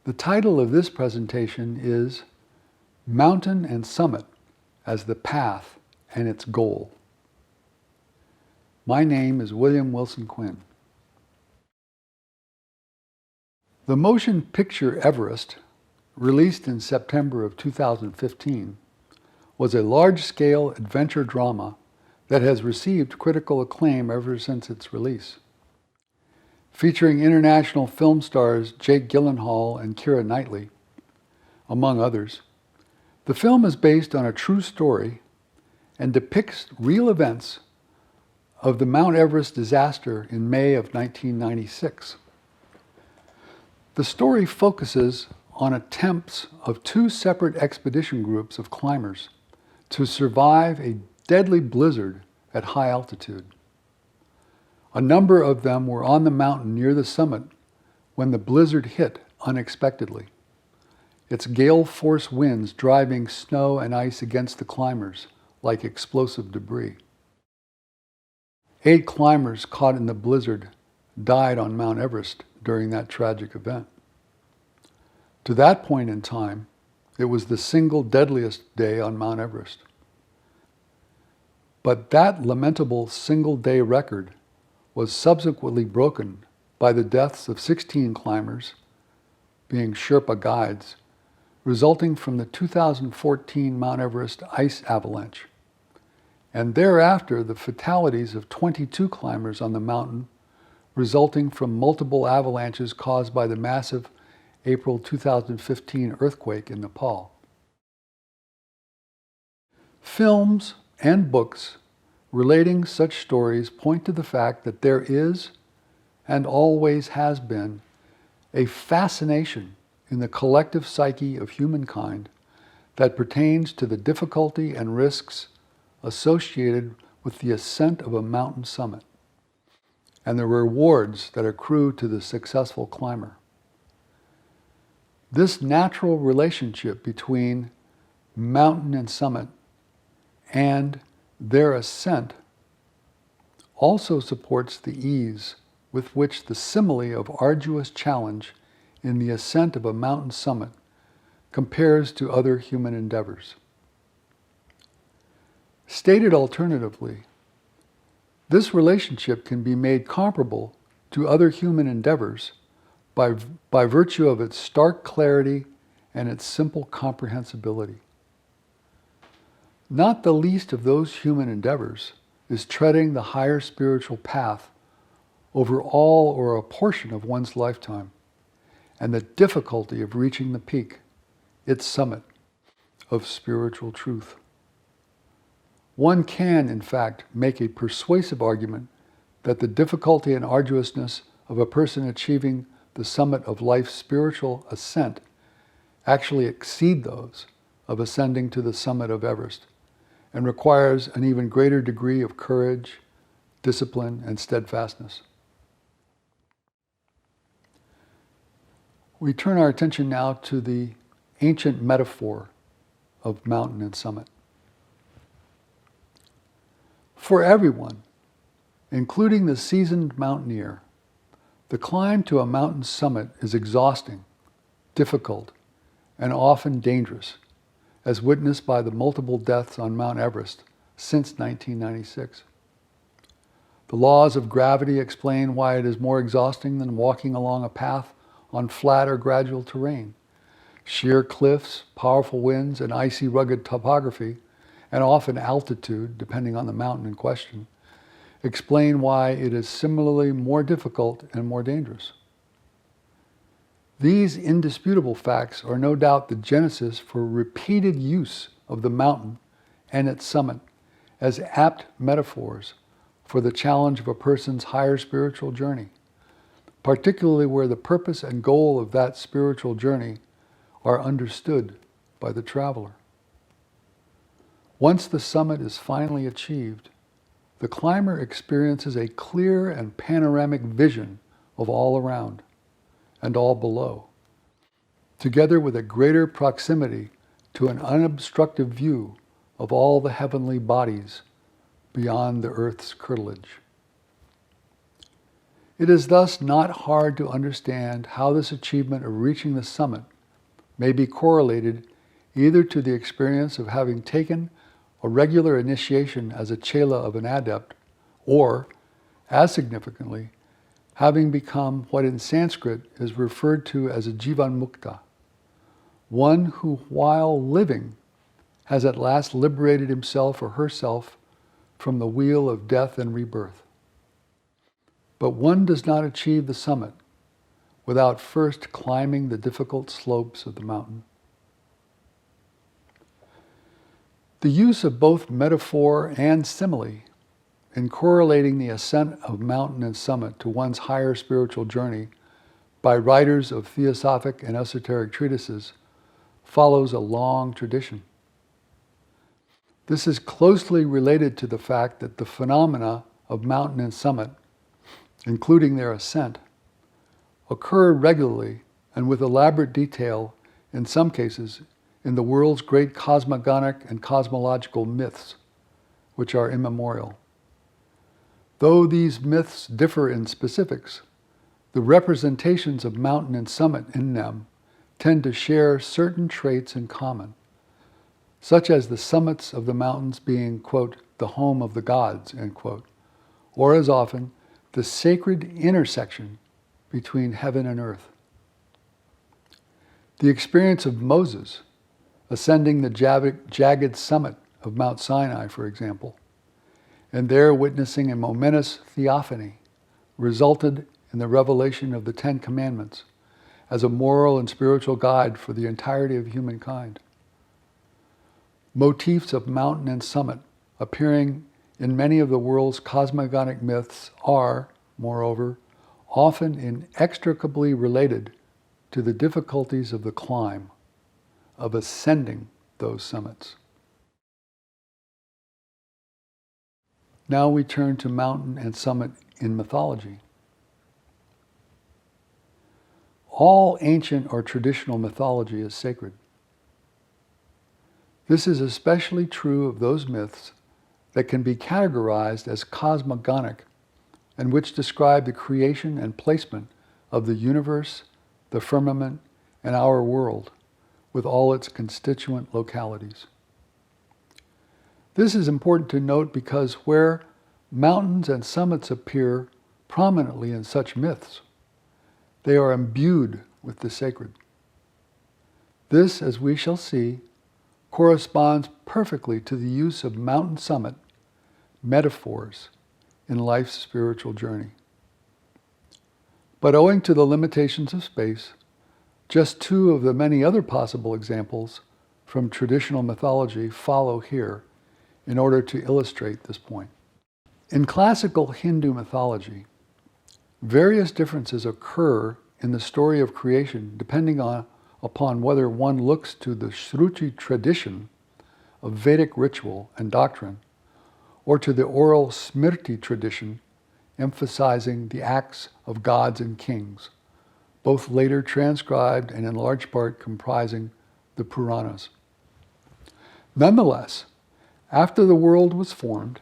The title of this presentation is Mountain and Summit as the Path and its Goal. My name is William Wilson Quinn. The motion picture Everest, released in September of 2015, was a large-scale adventure drama that has received critical acclaim ever since its release. Featuring international film stars Jake Gyllenhaal and Keira Knightley, among others, the film is based on a true story and depicts real events of the Mount Everest disaster in May of 1996. The story focuses on attempts of two separate expedition groups of climbers to survive a deadly blizzard at high altitude. A number of them were on the mountain near the summit when the blizzard hit unexpectedly, its gale force winds driving snow and ice against the climbers like explosive debris. 8 climbers caught in the blizzard died on Mount Everest during that tragic event. To that point in time, it was the single deadliest day on Mount Everest. But that lamentable single-day record was subsequently broken by the deaths of 16 climbers, being Sherpa guides, resulting from the 2014 Mount Everest ice avalanche, and thereafter the fatalities of 22 climbers on the mountain, resulting from multiple avalanches caused by the massive April 2015 earthquake in Nepal. Films and books relating such stories point to the fact that there is, and always has been, a fascination in the collective psyche of humankind that pertains to the difficulty and risks associated with the ascent of a mountain summit, and the rewards that accrue to the successful climber. This natural relationship between mountain and summit and their ascent also supports the ease with which the simile of arduous challenge in the ascent of a mountain summit compares to other human endeavors. Stated alternatively, this relationship can be made comparable to other human endeavors by virtue of its stark clarity and its simple comprehensibility. Not the least of those human endeavors is treading the higher spiritual path over all or a portion of one's lifetime, and the difficulty of reaching the peak, its summit, of spiritual truth. One can, in fact, make a persuasive argument that the difficulty and arduousness of a person achieving the summit of life's spiritual ascent actually exceed those of ascending to the summit of Everest, and requires an even greater degree of courage, discipline, and steadfastness. We turn our attention now to the ancient metaphor of mountain and summit. For everyone, including the seasoned mountaineer, the climb to a mountain summit is exhausting, difficult, and often dangerous, as witnessed by the multiple deaths on Mount Everest since 1996. The laws of gravity explain why it is more exhausting than walking along a path on flat or gradual terrain. Sheer cliffs, powerful winds, and icy rugged topography, and often altitude, depending on the mountain in question, explain why it is similarly more difficult and more dangerous. These indisputable facts are no doubt the genesis for repeated use of the mountain and its summit as apt metaphors for the challenge of a person's higher spiritual journey, particularly where the purpose and goal of that spiritual journey are understood by the traveler. Once the summit is finally achieved, the climber experiences a clear and panoramic vision of all around and all below, together with a greater proximity to an unobstructed view of all the heavenly bodies beyond the earth's curtilage. It is thus not hard to understand how this achievement of reaching the summit may be correlated either to the experience of having taken a regular initiation as a chela of an adept, or, as significantly, having become what in Sanskrit is referred to as a jivan mukta, one who while living has at last liberated himself or herself from the wheel of death and rebirth. But one does not achieve the summit without first climbing the difficult slopes of the mountain. The use of both metaphor and simile in correlating the ascent of mountain and summit to one's higher spiritual journey by writers of theosophic and esoteric treatises follows a long tradition. This is closely related to the fact that the phenomena of mountain and summit, including their ascent, occur regularly and with elaborate detail, in some cases, in the world's great cosmogonic and cosmological myths, which are immemorial. Though these myths differ in specifics, the representations of mountain and summit in them tend to share certain traits in common, such as the summits of the mountains being, quote, the home of the gods, end quote, or as often, the sacred intersection between heaven and earth. The experience of Moses ascending the jagged summit of Mount Sinai, for example, and there witnessing a momentous theophany, resulted in the revelation of the Ten Commandments as a moral and spiritual guide for the entirety of humankind. Motifs of mountain and summit appearing in many of the world's cosmogonic myths are, moreover, often inextricably related to the difficulties of the climb, of ascending those summits. Now we turn to mountain and summit in mythology. All ancient or traditional mythology is sacred. This is especially true of those myths that can be categorized as cosmogonic and which describe the creation and placement of the universe, the firmament, and our world, with all its constituent localities. This is important to note because where mountains and summits appear prominently in such myths, they are imbued with the sacred. This, as we shall see, corresponds perfectly to the use of mountain summit metaphors in life's spiritual journey. But owing to the limitations of space, just two of the many other possible examples from traditional mythology follow here in order to illustrate this point. In classical Hindu mythology, various differences occur in the story of creation depending upon whether one looks to the Shruti tradition of Vedic ritual and doctrine, or to the oral Smriti tradition emphasizing the acts of gods and kings, both later transcribed and in large part comprising the Puranas. Nonetheless, after the world was formed,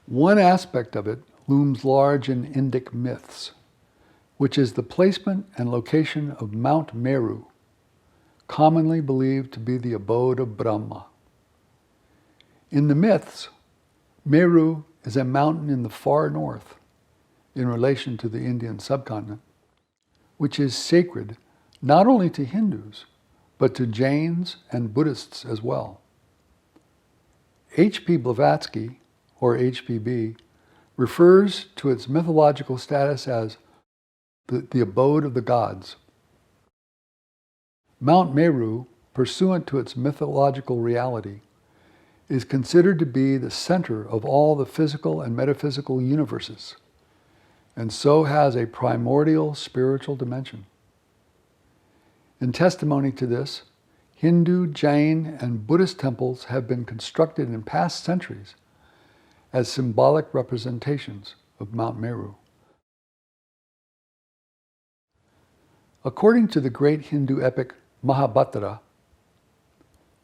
one aspect of it looms large in Indic myths, which is the placement and location of Mount Meru, commonly believed to be the abode of Brahma. In the myths, Meru is a mountain in the far north, in relation to the Indian subcontinent, which is sacred not only to Hindus, but to Jains and Buddhists as well. H.P. Blavatsky, or HPB, refers to its mythological status as the abode of the gods. Mount Meru, pursuant to its mythological reality, is considered to be the center of all the physical and metaphysical universes, and so has a primordial spiritual dimension. In testimony to this, Hindu, Jain, and Buddhist temples have been constructed in past centuries as symbolic representations of Mount Meru. According to the great Hindu epic Mahabharata,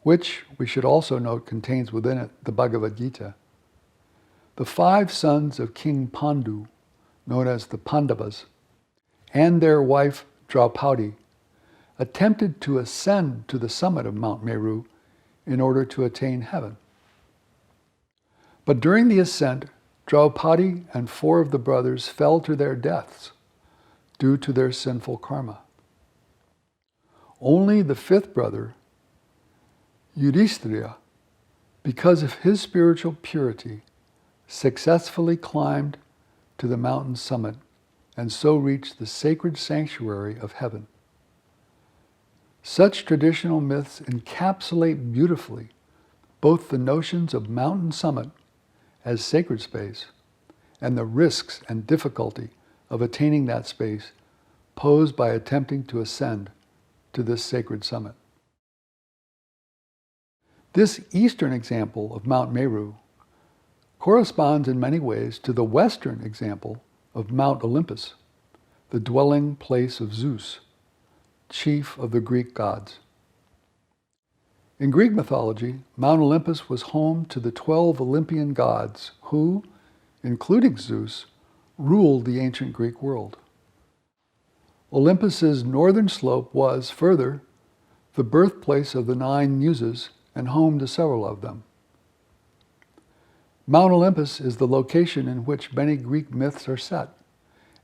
which we should also note contains within it the Bhagavad Gita, the 5 sons of King Pandu known as the Pandavas, and their wife Draupadi attempted to ascend to the summit of Mount Meru in order to attain heaven. But during the ascent, Draupadi and 4 of the brothers fell to their deaths due to their sinful karma. Only the 5th brother, Yudhishthira, because of his spiritual purity, successfully climbed to the mountain summit and so reached the sacred sanctuary of heaven. Such traditional myths encapsulate beautifully both the notions of mountain summit as sacred space and the risks and difficulty of attaining that space posed by attempting to ascend to this sacred summit. This eastern example of Mount Meru corresponds in many ways to the western example of Mount Olympus, the dwelling place of Zeus, chief of the Greek gods. In Greek mythology, Mount Olympus was home to the 12 Olympian gods who, including Zeus, ruled the ancient Greek world. Olympus's northern slope was, further, the birthplace of the 9 muses and home to several of them. Mount Olympus is the location in which many Greek myths are set,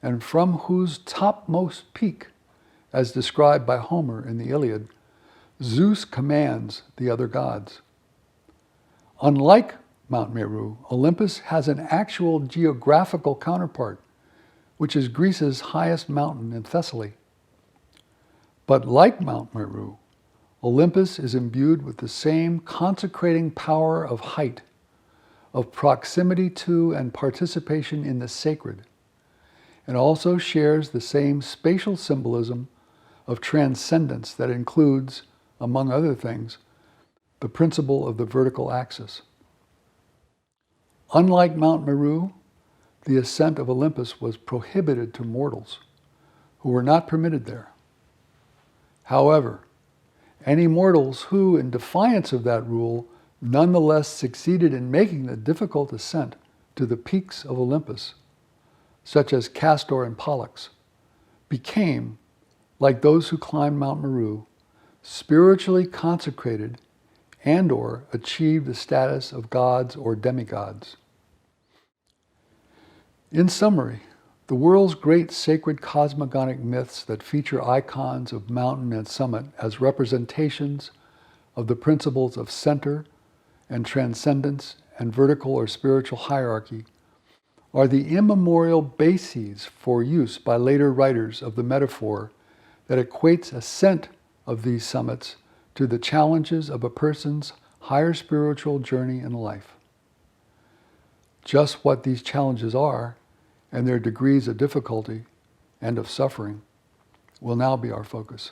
and from whose topmost peak, as described by Homer in the Iliad, Zeus commands the other gods. Unlike Mount Meru, Olympus has an actual geographical counterpart, which is Greece's highest mountain in Thessaly. But like Mount Meru, Olympus is imbued with the same consecrating power of height, of proximity to and participation in the sacred, and also shares the same spatial symbolism of transcendence that includes, among other things, the principle of the vertical axis. Unlike Mount Meru, the ascent of Olympus was prohibited to mortals, who were not permitted there. However, any mortals who, in defiance of that rule, nonetheless succeeded in making the difficult ascent to the peaks of Olympus, such as Castor and Pollux, became, like those who climbed Mount Meru, spiritually consecrated and/or achieved the status of gods or demigods. In summary, the world's great sacred cosmogonic myths that feature icons of mountain and summit as representations of the principles of center and transcendence and vertical or spiritual hierarchy are the immemorial bases for use by later writers of the metaphor that equates ascent of these summits to the challenges of a person's higher spiritual journey in life. Just what these challenges are, and their degrees of difficulty and of suffering, will now be our focus.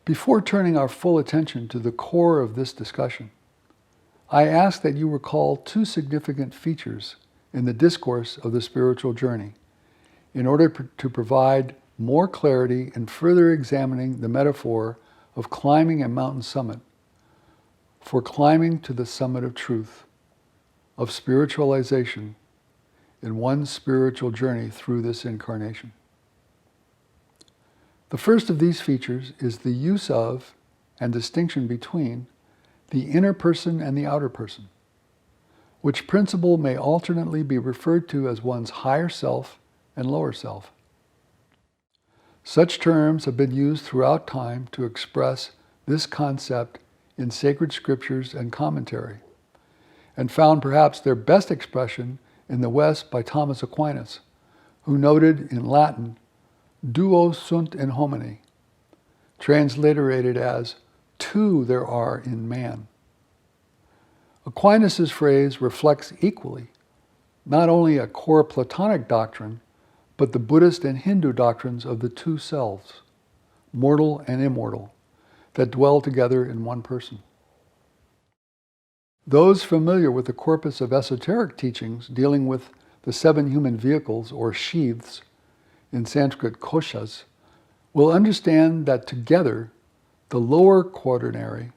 Before turning our full attention to the core of this discussion, I ask that you recall 2 significant features in the discourse of the spiritual journey in order to provide more clarity in further examining the metaphor of climbing a mountain summit for climbing to the summit of truth, of spiritualization in one's spiritual journey through this incarnation. The first of these features is the use of and distinction between the inner person and the outer person, which principle may alternately be referred to as one's higher self and lower self. Such terms have been used throughout time to express this concept in sacred scriptures and commentary, and found perhaps their best expression in the West by Thomas Aquinas, who noted in Latin, duo sunt in homine, transliterated as, 2 there are in man. Aquinas' phrase reflects equally not only a core Platonic doctrine, but the Buddhist and Hindu doctrines of the 2 selves, mortal and immortal, that dwell together in one person. Those familiar with the corpus of esoteric teachings dealing with the 7 human vehicles, or sheaths, in Sanskrit koshas, will understand that together, the lower quaternary,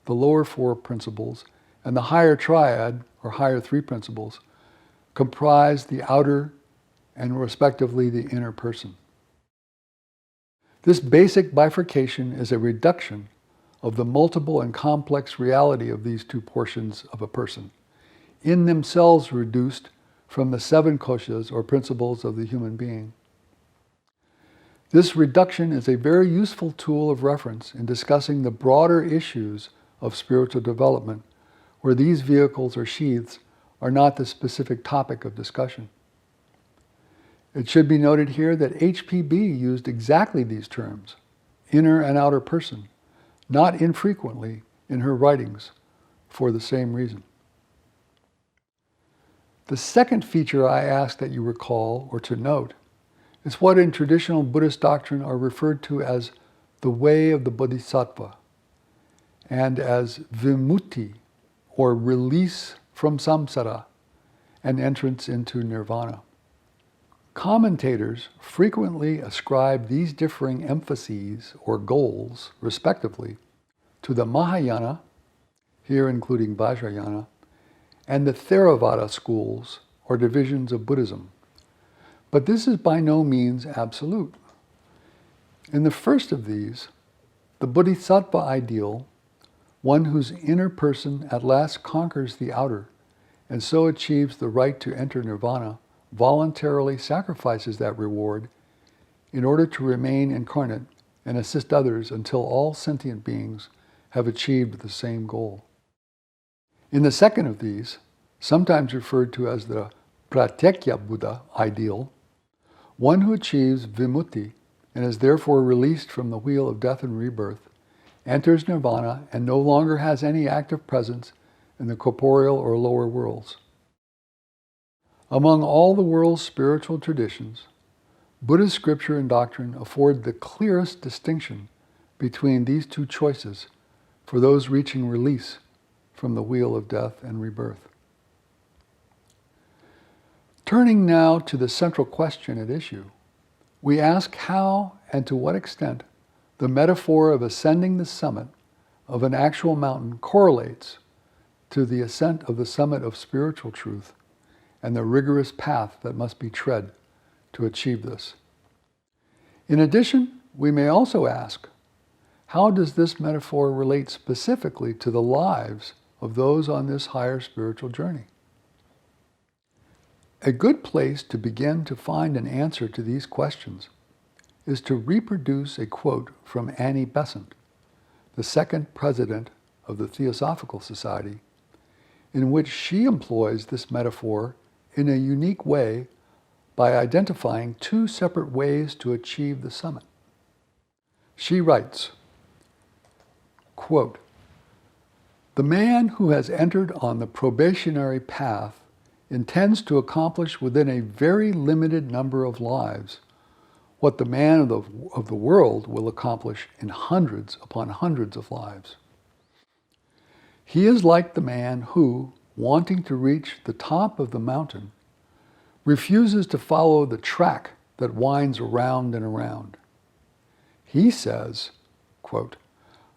the lower 4 principles, and the higher triad, or higher three principles, comprise the outer and respectively the inner person. This basic bifurcation is a reduction of the multiple and complex reality of these two portions of a person, in themselves reduced from the seven koshas or principles of the human being. This reduction is a very useful tool of reference in discussing the broader issues of spiritual development, where these vehicles or sheaths are not the specific topic of discussion. It should be noted here that HPB used exactly these terms, inner and outer person, not infrequently in her writings for the same reason. The second feature I ask that you recall or to note is what in traditional Buddhist doctrine are referred to as the way of the Bodhisattva and as vimutti, or release from samsara and entrance into nirvana. Commentators frequently ascribe these differing emphases or goals, respectively, to the Mahayana, here including Vajrayana, and the Theravada schools or divisions of Buddhism. But this is by no means absolute. In the first of these, the Bodhisattva ideal, one whose inner person at last conquers the outer and so achieves the right to enter nirvana, voluntarily sacrifices that reward in order to remain incarnate and assist others until all sentient beings have achieved the same goal. In the second of these, sometimes referred to as the Pratyekya Buddha ideal, one who achieves vimutti and is therefore released from the wheel of death and rebirth, enters nirvana and no longer has any active presence in the corporeal or lower worlds. Among all the world's spiritual traditions, Buddhist scripture and doctrine afford the clearest distinction between these two choices for those reaching release from the wheel of death and rebirth. Turning now to the central question at issue, we ask how and to what extent the metaphor of ascending the summit of an actual mountain correlates to the ascent of the summit of spiritual truth and the rigorous path that must be tread to achieve this. In addition, we may also ask, how does this metaphor relate specifically to the lives of those on this higher spiritual journey? A good place to begin to find an answer to these questions is to reproduce a quote from Annie Besant, the second president of the Theosophical Society, in which she employs this metaphor in a unique way by identifying two separate ways to achieve the summit. She writes, quote, "The man who has entered on the probationary path intends to accomplish within a very limited number of lives what the man of the world will accomplish in hundreds upon hundreds of lives. He is like the man who, wanting to reach the top of the mountain, refuses to follow the track that winds around and around. He says, quote,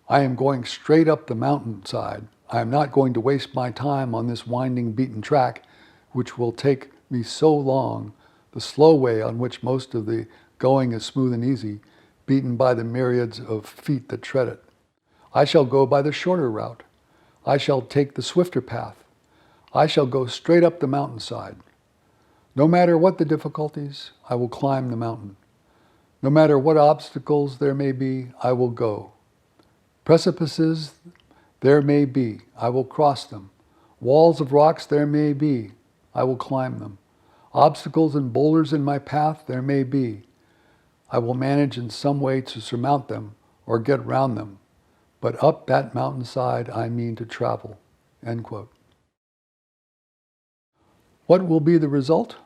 'I am going straight up the mountainside. I am not going to waste my time on this winding, beaten track, which will take me so long, the slow way on which most of the going is smooth and easy, beaten by the myriads of feet that tread it. I shall go by the shorter route. I shall take the swifter path. I shall go straight up the mountainside. No matter what the difficulties, I will climb the mountain. No matter what obstacles there may be, I will go. Precipices there may be, I will cross them. Walls of rocks there may be, I will climb them. Obstacles and boulders in my path there may be. I will manage in some way to surmount them or get round them. But up that mountainside I mean to travel." End quote. What will be the result?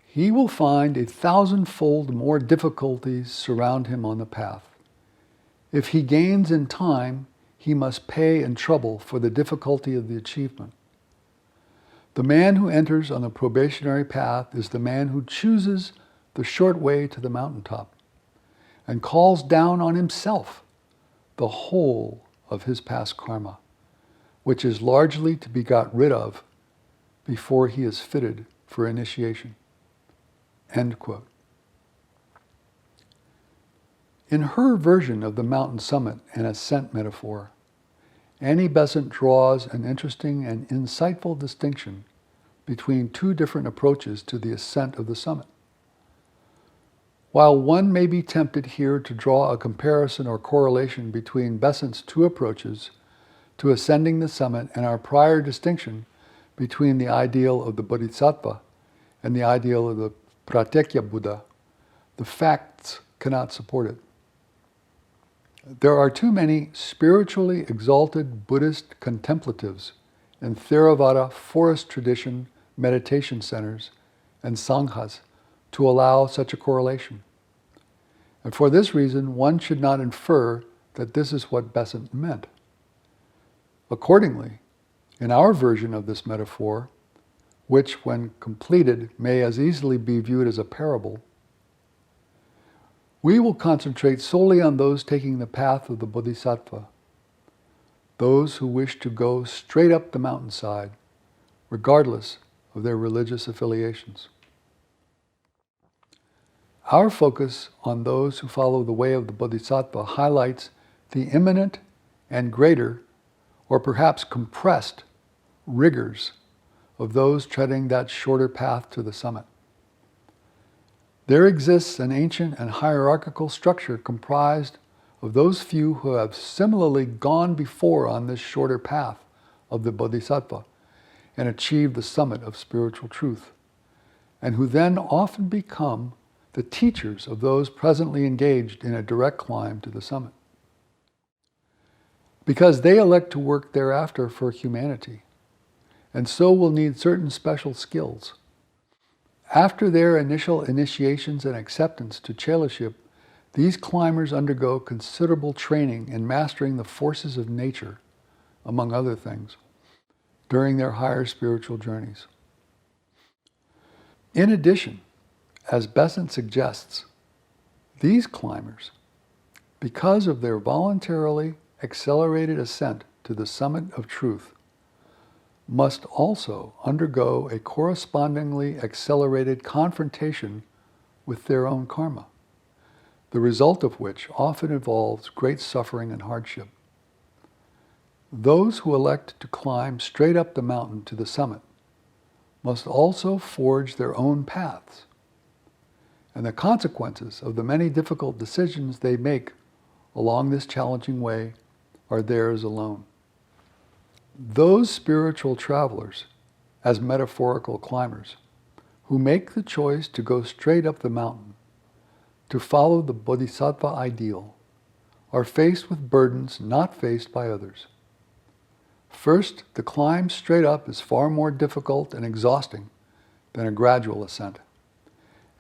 He will find 1,000-fold more difficulties surround him on the path. If he gains in time, he must pay in trouble for the difficulty of the achievement. The man who enters on the probationary path is the man who chooses the short way to the mountaintop and calls down on himself the whole of his past karma, which is largely to be got rid of before he is fitted for initiation." End quote. In her version of the mountain summit and ascent metaphor, Annie Besant draws an interesting and insightful distinction between two different approaches to the ascent of the summit. While one may be tempted here to draw a comparison or correlation between Besant's two approaches to ascending the summit and our prior distinction between the ideal of the Bodhisattva and the ideal of the Pratyekya Buddha, the facts cannot support it. There are too many spiritually exalted Buddhist contemplatives in Theravada forest tradition meditation centers and sanghas to allow such a correlation. And for this reason, one should not infer that this is what Besant meant. Accordingly, in our version of this metaphor, which when completed may as easily be viewed as a parable, we will concentrate solely on those taking the path of the Bodhisattva, those who wish to go straight up the mountainside, regardless of their religious affiliations. Our focus on those who follow the way of the Bodhisattva highlights the imminent and greater, or perhaps compressed, rigors of those treading that shorter path to the summit. There exists an ancient and hierarchical structure comprised of those few who have similarly gone before on this shorter path of the Bodhisattva and achieved the summit of spiritual truth, and who then often become the teachers of those presently engaged in a direct climb to the summit. Because they elect to work thereafter for humanity, and so will need certain special skills. After their initial initiations and acceptance to chelaship, these climbers undergo considerable training in mastering the forces of nature, among other things, during their higher spiritual journeys. In addition, as Besant suggests, these climbers, because of their voluntarily accelerated ascent to the summit of truth, must also undergo a correspondingly accelerated confrontation with their own karma, the result of which often involves great suffering and hardship. Those who elect to climb straight up the mountain to the summit must also forge their own paths, and the consequences of the many difficult decisions they make along this challenging way are theirs alone. Those spiritual travelers, as metaphorical climbers, who make the choice to go straight up the mountain, to follow the Bodhisattva ideal, are faced with burdens not faced by others. First, the climb straight up is far more difficult and exhausting than a gradual ascent,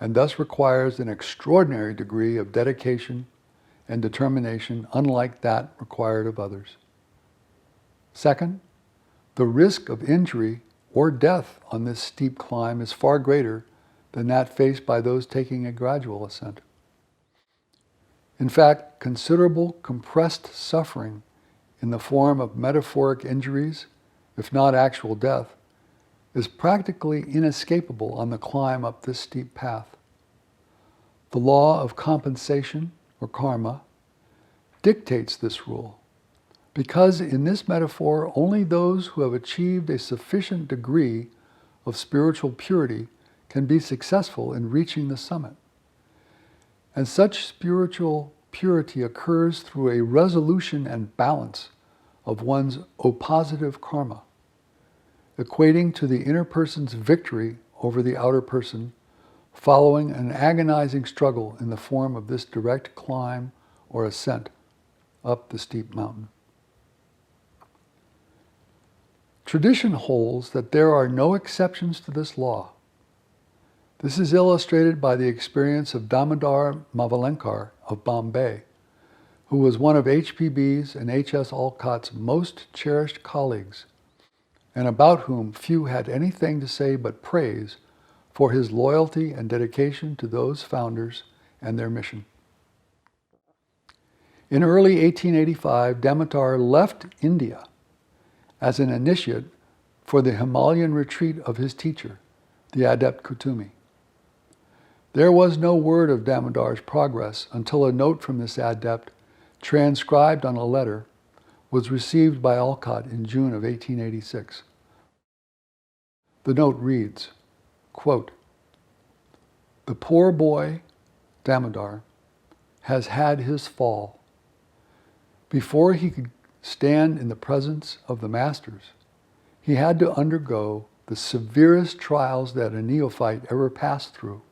and thus requires an extraordinary degree of dedication and determination unlike that required of others. Second, the risk of injury or death on this steep climb is far greater than that faced by those taking a gradual ascent. In fact, considerable compressed suffering in the form of metaphoric injuries, if not actual death, is practically inescapable on the climb up this steep path. The law of compensation, or karma, dictates this rule, because in this metaphor only those who have achieved a sufficient degree of spiritual purity can be successful in reaching the summit. And such spiritual purity occurs through a resolution and balance of one's oppositive karma, equating to the inner person's victory over the outer person, following an agonizing struggle in the form of this direct climb or ascent up the steep mountain. Tradition holds that there are no exceptions to this law. This is illustrated by the experience of Damodar Mavalenkar of Bombay, who was one of HPB's and H.S. Olcott's most cherished colleagues, and about whom few had anything to say but praise for his loyalty and dedication to those founders and their mission. In early 1885, Damodar left India as an initiate for the Himalayan retreat of his teacher, the adept Kutumi. There was no word of Damodar's progress until a note from this adept, transcribed on a letter, was received by Alcott in June of 1886. The note reads, quote, "The poor boy, Damodar, has had his fall. Before he could stand in the presence of the masters, he had to undergo the severest trials that a neophyte ever passed through,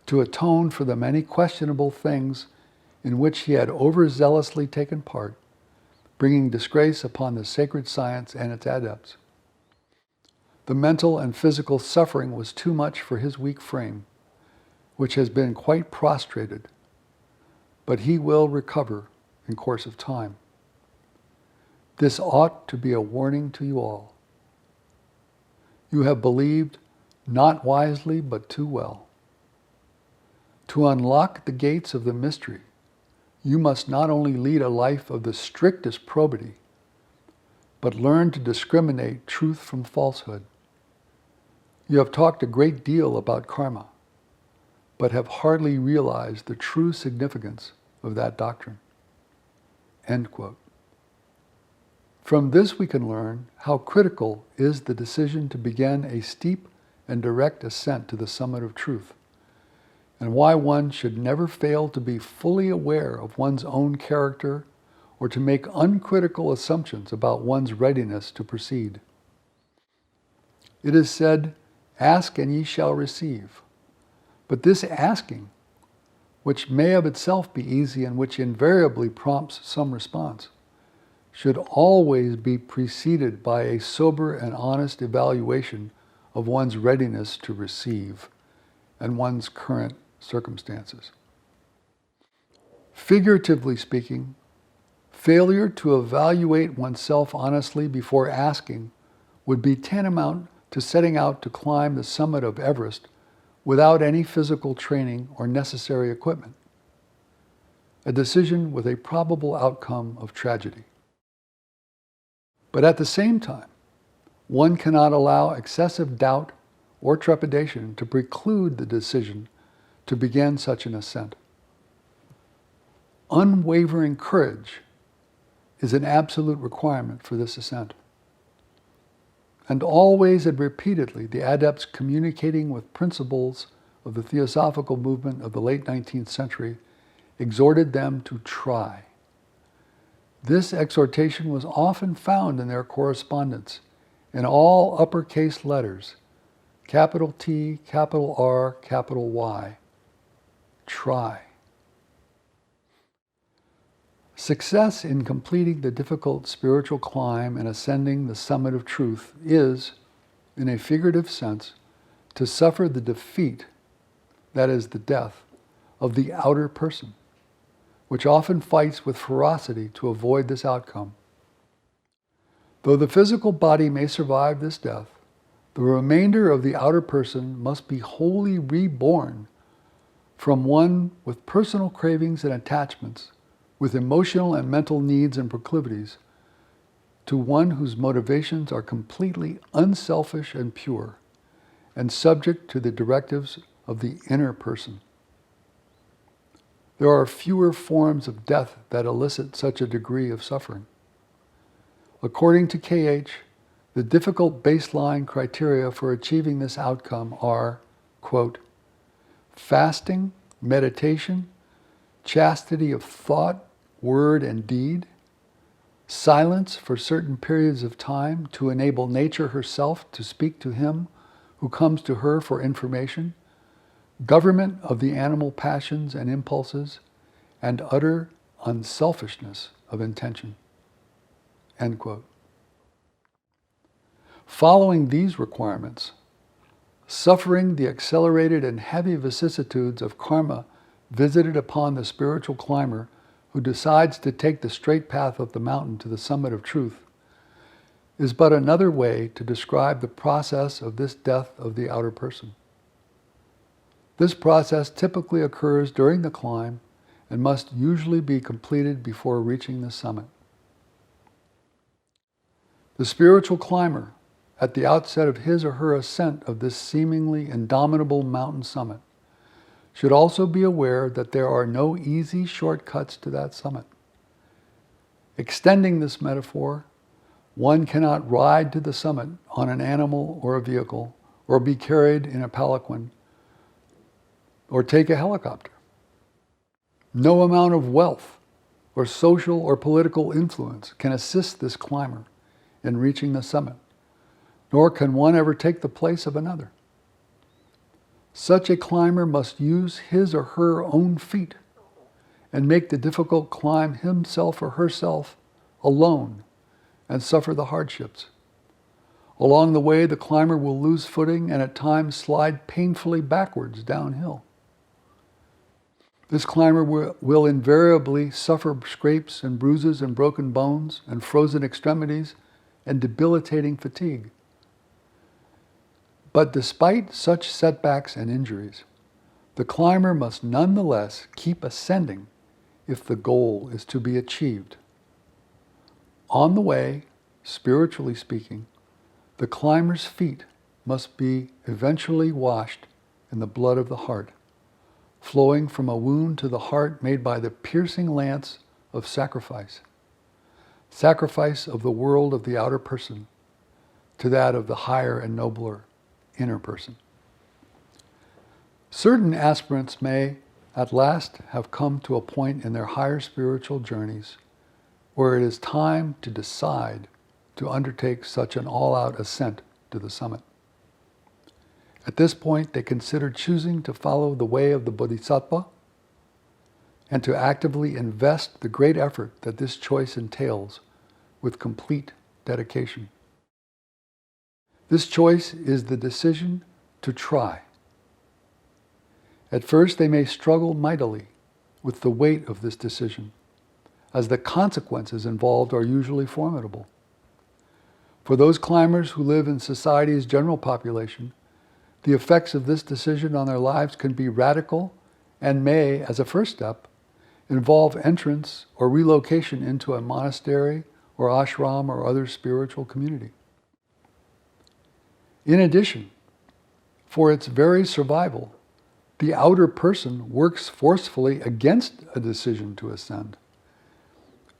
to atone for the many questionable things in which he had overzealously taken part, bringing disgrace upon the sacred science and its adepts. The mental and physical suffering was too much for his weak frame, which has been quite prostrated, but he will recover in course of time. This ought to be a warning to you all. You have believed not wisely but too well. To unlock the gates of the mystery, you must not only lead a life of the strictest probity, but learn to discriminate truth from falsehood. You have talked a great deal about karma, but have hardly realized the true significance of that doctrine." End quote. From this we can learn how critical is the decision to begin a steep and direct ascent to the summit of truth, and why one should never fail to be fully aware of one's own character or to make uncritical assumptions about one's readiness to proceed. It is said, "Ask and ye shall receive." But this asking, which may of itself be easy and which invariably prompts some response, should always be preceded by a sober and honest evaluation of one's readiness to receive and one's current circumstances. Figuratively speaking, failure to evaluate oneself honestly before asking would be tantamount to setting out to climb the summit of Everest without any physical training or necessary equipment, a decision with a probable outcome of tragedy. But at the same time, one cannot allow excessive doubt or trepidation to preclude the decision to begin such an ascent. Unwavering courage is an absolute requirement for this ascent. And always and repeatedly, the adepts communicating with principles of the theosophical movement of the late 19th century exhorted them to try. This exhortation was often found in their correspondence in all uppercase letters, capital T, capital R, capital Y. Try. Success in completing the difficult spiritual climb and ascending the summit of truth is, in a figurative sense, to suffer the defeat, that is, the death, of the outer person, which often fights with ferocity to avoid this outcome. Though the physical body may survive this death, the remainder of the outer person must be wholly reborn from one with personal cravings and attachments, with emotional and mental needs and proclivities, to one whose motivations are completely unselfish and pure, and subject to the directives of the inner person. There are fewer forms of death that elicit such a degree of suffering. According to K.H., the difficult baseline criteria for achieving this outcome are, quote, fasting, meditation, chastity of thought, word, and deed, silence for certain periods of time to enable nature herself to speak to him who comes to her for information, government of the animal passions and impulses, and utter unselfishness of intention. End quote. Following these requirements, suffering the accelerated and heavy vicissitudes of karma visited upon the spiritual climber who decides to take the straight path up the mountain to the summit of truth is but another way to describe the process of this death of the outer person. This process typically occurs during the climb and must usually be completed before reaching the summit. The spiritual climber, at the outset of his or her ascent of this seemingly indomitable mountain summit should also be aware that there are no easy shortcuts to that summit. Extending this metaphor, one cannot ride to the summit on an animal or a vehicle, or be carried in a palanquin, or take a helicopter. No amount of wealth or social or political influence can assist this climber in reaching the summit, nor can one ever take the place of another. Such a climber must use his or her own feet and make the difficult climb himself or herself alone and suffer the hardships. Along the way, the climber will lose footing and at times slide painfully backwards downhill. This climber will invariably suffer scrapes and bruises and broken bones and frozen extremities and debilitating fatigue. But despite such setbacks and injuries, the climber must nonetheless keep ascending if the goal is to be achieved. On the way, spiritually speaking, the climber's feet must be eventually washed in the blood of the heart, flowing from a wound to the heart made by the piercing lance of sacrifice of the world of the outer person to that of the higher and nobler inner person. Certain aspirants may at last have come to a point in their higher spiritual journeys where it is time to decide to undertake such an all-out ascent to the summit. At this point, they consider choosing to follow the way of the Bodhisattva and to actively invest the great effort that this choice entails with complete dedication. This choice is the decision to try. At first, they may struggle mightily with the weight of this decision, as the consequences involved are usually formidable. For those climbers who live in society's general population, the effects of this decision on their lives can be radical and may, as a first step, involve entrance or relocation into a monastery or ashram or other spiritual community. In addition, for its very survival, the outer person works forcefully against a decision to ascend.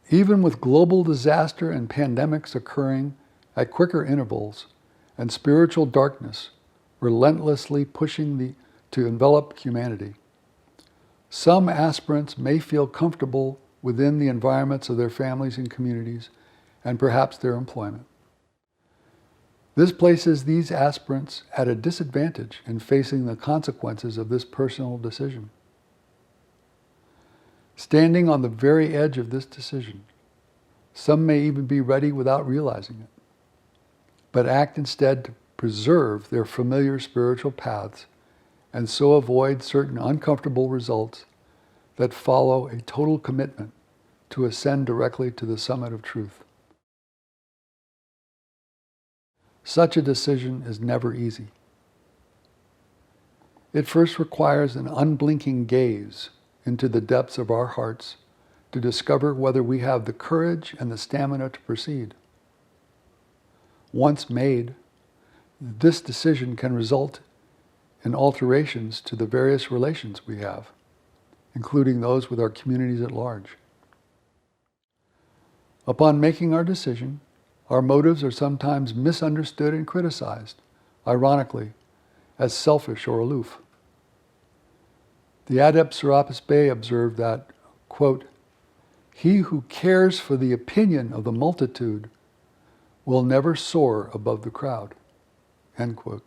Even with global disaster and pandemics occurring at quicker intervals and spiritual darkness relentlessly pushing to envelop humanity, some aspirants may feel comfortable within the environments of their families and communities and perhaps their employment. This places these aspirants at a disadvantage in facing the consequences of this personal decision. Standing on the very edge of this decision, some may even be ready without realizing it, but act instead to preserve their familiar spiritual paths and so avoid certain uncomfortable results that follow a total commitment to ascend directly to the summit of truth. Such a decision is never easy. It first requires an unblinking gaze into the depths of our hearts to discover whether we have the courage and the stamina to proceed. Once made, this decision can result in alterations to the various relations we have, including those with our communities at large. Upon making our decision, our motives are sometimes misunderstood and criticized, ironically, as selfish or aloof. The adept Serapis Bey observed that, quote, "He who cares for the opinion of the multitude will never soar above the crowd," end quote.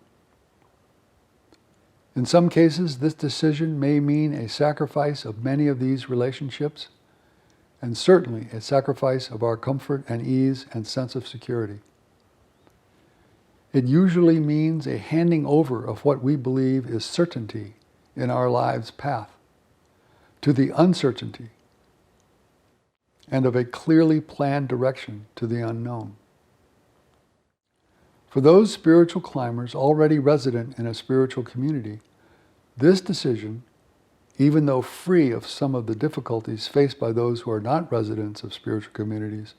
In some cases, this decision may mean a sacrifice of many of these relationships, and certainly a sacrifice of our comfort and ease and sense of security. It usually means a handing over of what we believe is certainty in our lives' path to the uncertainty and of a clearly planned direction to the unknown. For those spiritual climbers already resident in a spiritual community, this decision, even though free of some of the difficulties faced by those who are not residents of spiritual communities,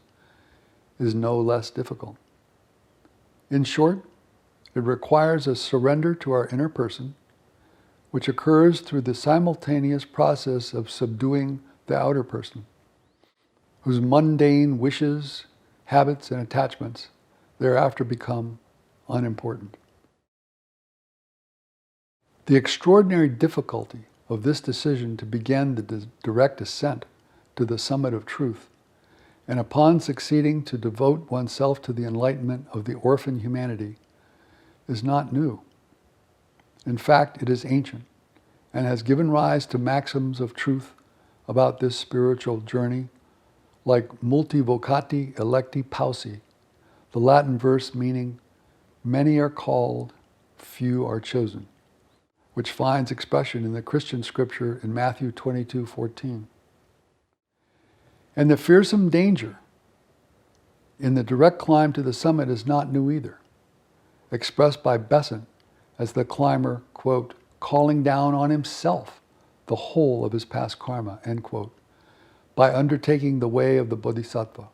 is no less difficult. In short, it requires a surrender to our inner person, which occurs through the simultaneous process of subduing the outer person, whose mundane wishes, habits, and attachments thereafter become unimportant. The extraordinary difficulty of this decision to begin the direct ascent to the summit of truth, and upon succeeding to devote oneself to the enlightenment of the orphan humanity, is not new. In fact, it is ancient, and has given rise to maxims of truth about this spiritual journey, like multivocati electi pauci, the Latin verse meaning, many are called, few are chosen, which finds expression in the Christian scripture in Matthew 22:14. And the fearsome danger in the direct climb to the summit is not new either, expressed by Besant as the climber, quote, calling down on himself the whole of his past karma, end quote, by undertaking the way of the Bodhisattva.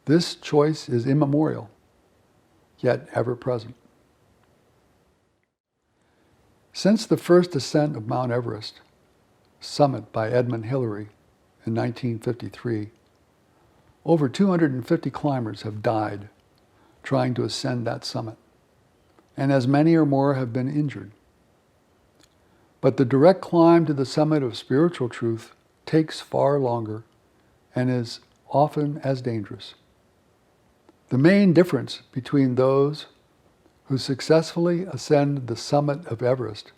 This choice is immemorial, yet ever present. Since the first ascent of Mount Everest, summit by Edmund Hillary in 1953, over 250 climbers have died trying to ascend that summit, and as many or more have been injured. But the direct climb to the summit of spiritual truth takes far longer and is often as dangerous. The main difference between those who successfully ascend the summit of Everest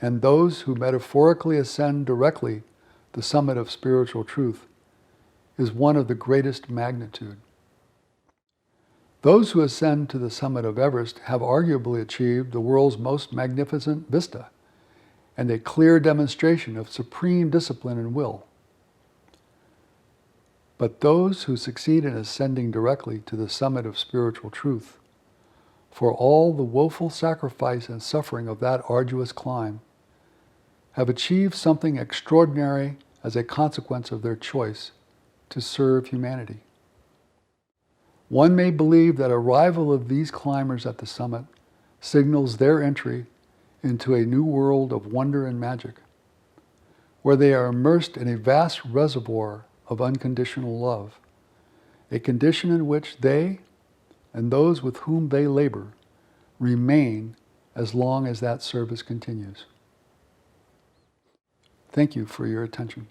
and those who metaphorically ascend directly the summit of spiritual truth is one of the greatest magnitude. Those who ascend to the summit of Everest have arguably achieved the world's most magnificent vista and a clear demonstration of supreme discipline and will. But those who succeed in ascending directly to the summit of spiritual truth, for all the woeful sacrifice and suffering of that arduous climb, have achieved something extraordinary as a consequence of their choice to serve humanity. One may believe that arrival of these climbers at the summit signals their entry into a new world of wonder and magic, where they are immersed in a vast reservoir of unconditional love, a condition in which they and those with whom they labor remain as long as that service continues. Thank you for your attention.